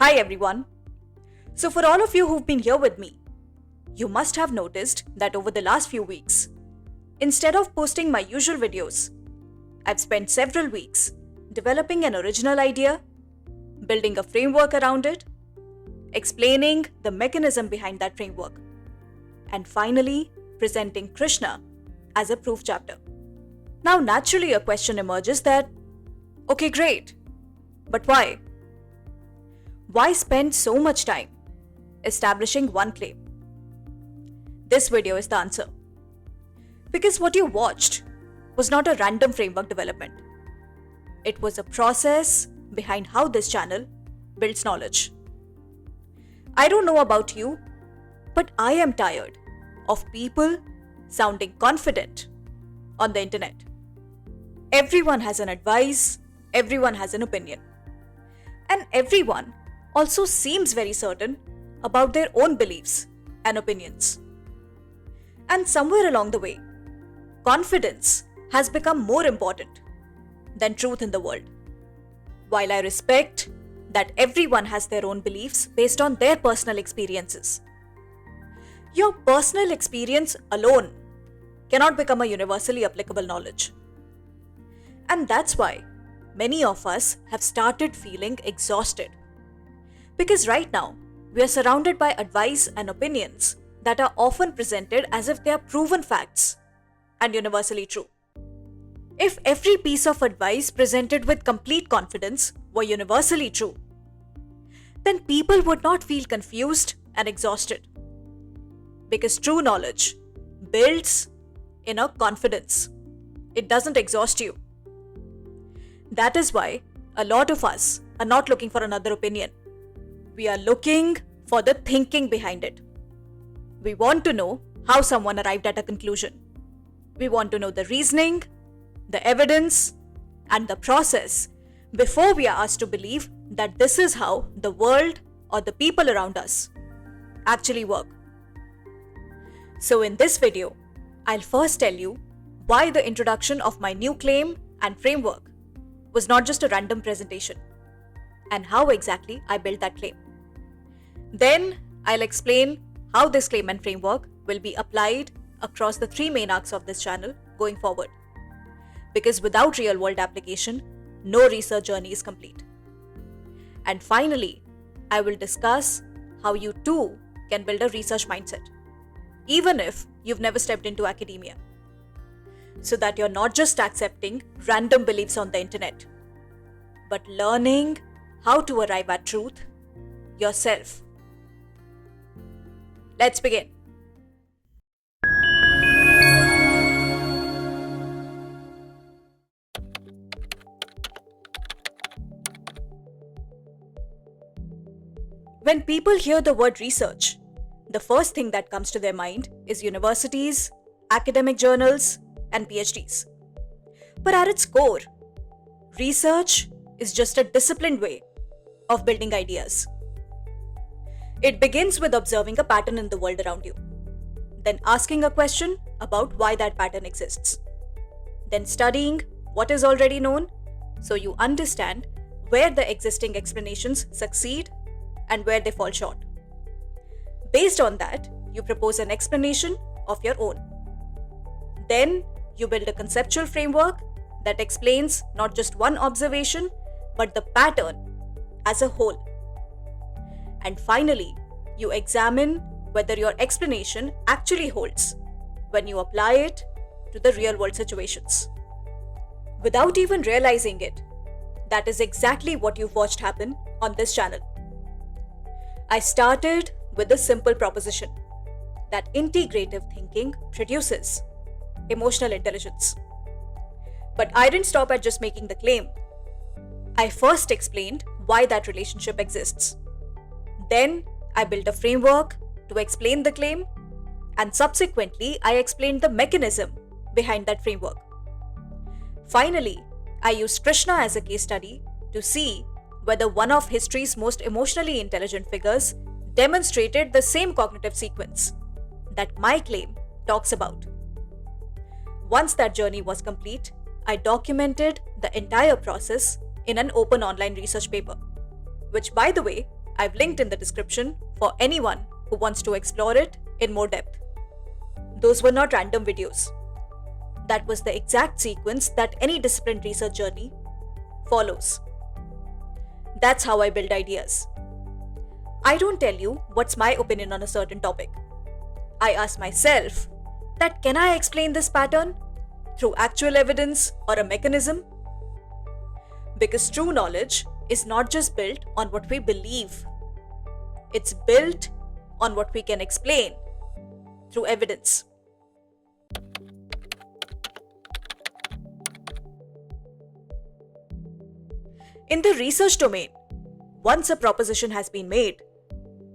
Hi everyone. So, for all of you who've been here with me, you must have noticed that over the last few weeks, instead of posting my usual videos, I've spent several weeks developing an original idea, building a framework around it, explaining the mechanism behind that framework, and finally presenting Krishna as a proof chapter. Now, naturally, a question emerges that, okay, great, but why? Why spend so much time establishing one claim? This video is the answer. Because what you watched was not a random framework development. It was a process behind how this channel builds knowledge. I don't know about you, but I am tired of people sounding confident on the internet. Everyone has an advice, everyone has an opinion. And everyone also seems very certain about their own beliefs and opinions. And somewhere along the way, confidence has become more important than truth in the world. While I respect that everyone has their own beliefs based on their personal experiences, your personal experience alone cannot become a universally applicable knowledge. And that's why many of us have started feeling exhausted. Because right now, we are surrounded by advice and opinions that are often presented as if they are proven facts and universally true. If every piece of advice presented with complete confidence were universally true, then people would not feel confused and exhausted. Because true knowledge builds inner confidence. It doesn't exhaust you. That is why a lot of us are not looking for another opinion. We are looking for the thinking behind it. We want to know how someone arrived at a conclusion. We want to know the reasoning, the evidence, and the process before we are asked to believe that this is how the world or the people around us actually work. So in this video, I'll first tell you why the introduction of my new claim and framework was not just a random presentation, and how exactly I built that claim. Then I'll explain how this claim and framework will be applied across the three main arcs of this channel going forward. Because without real-world application, no research journey is complete. And finally, I will discuss how you too can build a research mindset, even if you've never stepped into academia, so that you're not just accepting random beliefs on the internet, but learning how to arrive at truth yourself. Let's begin. When people hear the word research, the first thing that comes to their mind is universities, academic journals, and PhDs. But at its core, research is just a disciplined way of building ideas. It begins with observing a pattern in the world around you, then asking a question about why that pattern exists, then studying what is already known so you understand where the existing explanations succeed and where they fall short. Based on that, you propose an explanation of your own. Then you build a conceptual framework that explains not just one observation, but the pattern as a whole. And finally, you examine whether your explanation actually holds when you apply it to the real-world situations. Without even realizing it, that is exactly what you've watched happen on this channel. I started with a simple proposition that integrative thinking produces emotional intelligence. But I didn't stop at just making the claim. I first explained why that relationship exists. Then I built a framework to explain the claim, and subsequently I explained the mechanism behind that framework. Finally, I used Krishna as a case study to see whether one of history's most emotionally intelligent figures demonstrated the same cognitive sequence that my claim talks about. Once that journey was complete, I documented the entire process in an open online research paper, which, by the way, I've linked in the description for anyone who wants to explore it in more depth. Those were not random videos. That was the exact sequence that any disciplined research journey follows. That's how I build ideas. I don't tell you what's my opinion on a certain topic. I ask myself that can I explain this pattern through actual evidence or a mechanism? Because true knowledge is not just built on what we believe. It's built on what we can explain through evidence. In the research domain, once a proposition has been made,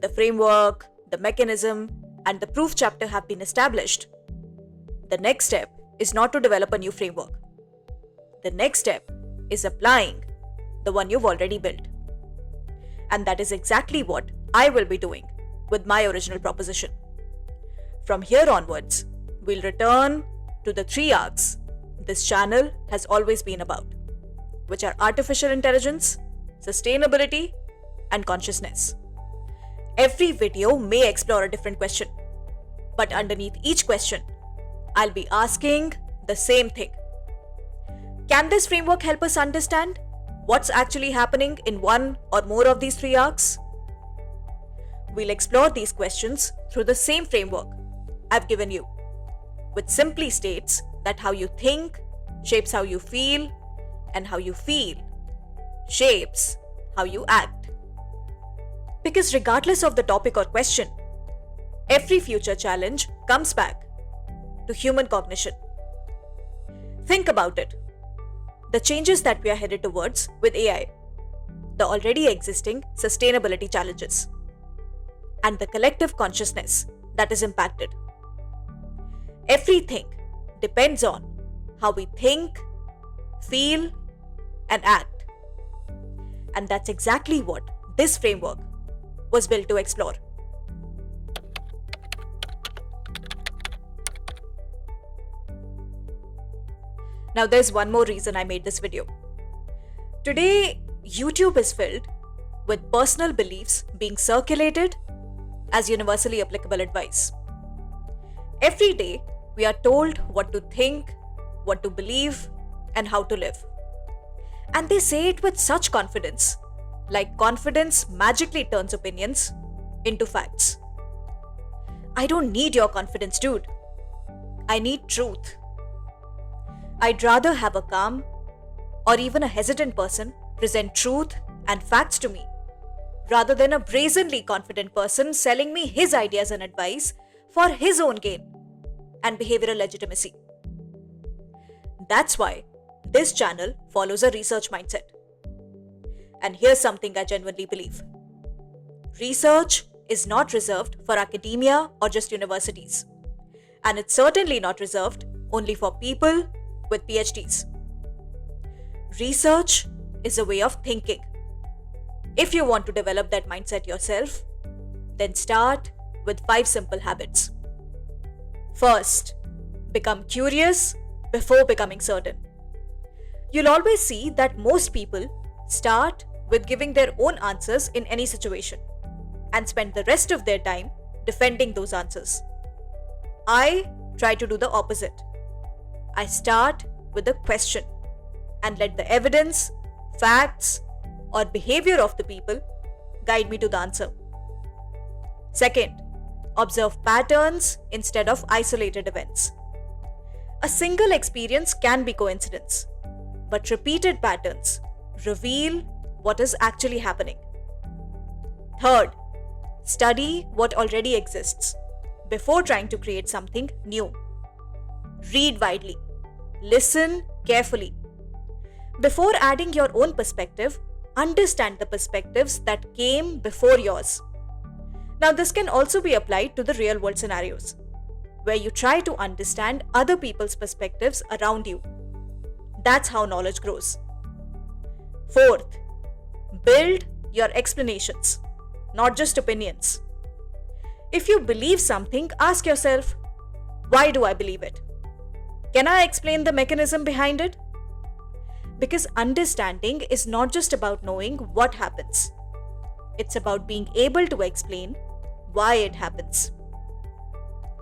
the framework, the mechanism, and the proof chapter have been established, the next step is not to develop a new framework. The next step is applying the one you've already built. And that is exactly what I will be doing with my original proposition. From here onwards, we'll return to the 3 arcs this channel has always been about, which are artificial intelligence, sustainability, and consciousness. Every video may explore a different question, but underneath each question, I'll be asking the same thing. Can this framework help us understand what's actually happening in one or more of these 3 arcs? We'll explore these questions through the same framework I've given you, which simply states that how you think shapes how you feel, and how you feel shapes how you act. Because regardless of the topic or question, every future challenge comes back to human cognition. Think about it. The changes that we are headed towards with AI, the already existing sustainability challenges, and the collective consciousness that is impacted. Everything depends on how we think, feel, and act. And that's exactly what this framework was built to explore. Now there's one more reason I made this video. Today, YouTube is filled with personal beliefs being circulated as universally applicable advice. Every day, we are told what to think, what to believe, and how to live. And they say it with such confidence, like confidence magically turns opinions into facts. I don't need your confidence, dude. I need truth. I'd rather have a calm or even a hesitant person present truth and facts to me, rather than a brazenly confident person selling me his ideas and advice for his own gain and behavioral legitimacy. That's why this channel follows a research mindset. And here's something I genuinely believe. Research is not reserved for academia or just universities. And it's certainly not reserved only for people with PhDs. Research is a way of thinking. If you want to develop that mindset yourself, then start with 5 simple habits. First, become curious before becoming certain. You'll always see that most people start with giving their own answers in any situation and spend the rest of their time defending those answers. I try to do the opposite. I start with a question and let the evidence, facts, or behavior of the people guide me to the answer. Second, observe patterns instead of isolated events. A single experience can be coincidence, but repeated patterns reveal what is actually happening. Third, study what already exists before trying to create something new. Read widely. Listen carefully. Before adding your own perspective, understand the perspectives that came before yours. Now, this can also be applied to the real world scenarios, where you try to understand other people's perspectives around you. That's how knowledge grows. Fourth, build your explanations, not just opinions. If you believe something, ask yourself, why do I believe it? Can I explain the mechanism behind it? Because understanding is not just about knowing what happens. It's about being able to explain why it happens.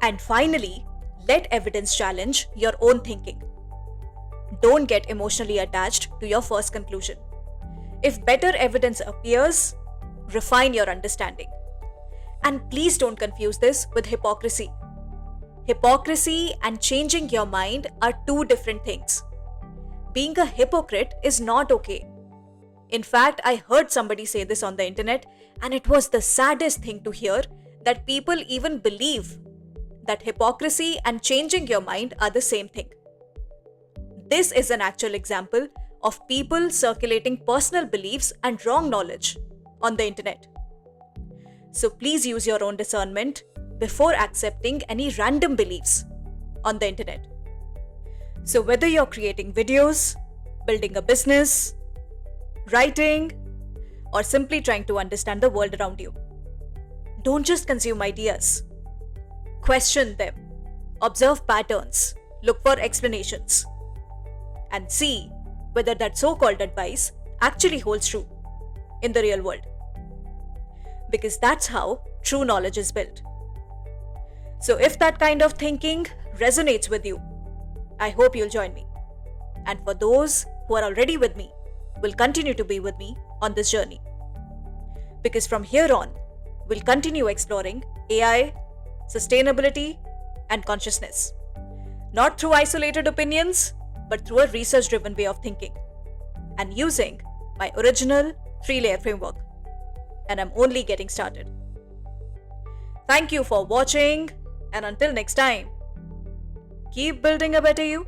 And finally, let evidence challenge your own thinking. Don't get emotionally attached to your first conclusion. If better evidence appears, refine your understanding. And please don't confuse this with hypocrisy. Hypocrisy and changing your mind are two different things. Being a hypocrite is not okay. In fact, I heard somebody say this on the internet, and it was the saddest thing to hear that people even believe that hypocrisy and changing your mind are the same thing. This is an actual example of people circulating personal beliefs and wrong knowledge on the internet. So please use your own discernment before accepting any random beliefs on the internet. So whether you're creating videos, building a business, writing, or simply trying to understand the world around you, don't just consume ideas. Question them, observe patterns, look for explanations, and see whether that so-called advice actually holds true in the real world. Because that's how true knowledge is built. So if that kind of thinking resonates with you, I hope you'll join me. And for those who are already with me, will continue to be with me on this journey. Because from here on, we'll continue exploring AI, sustainability, and consciousness. Not through isolated opinions, but through a research-driven way of thinking. And using my original 3-layer framework. And I'm only getting started. Thank you for watching, and until next time, keep building a better you.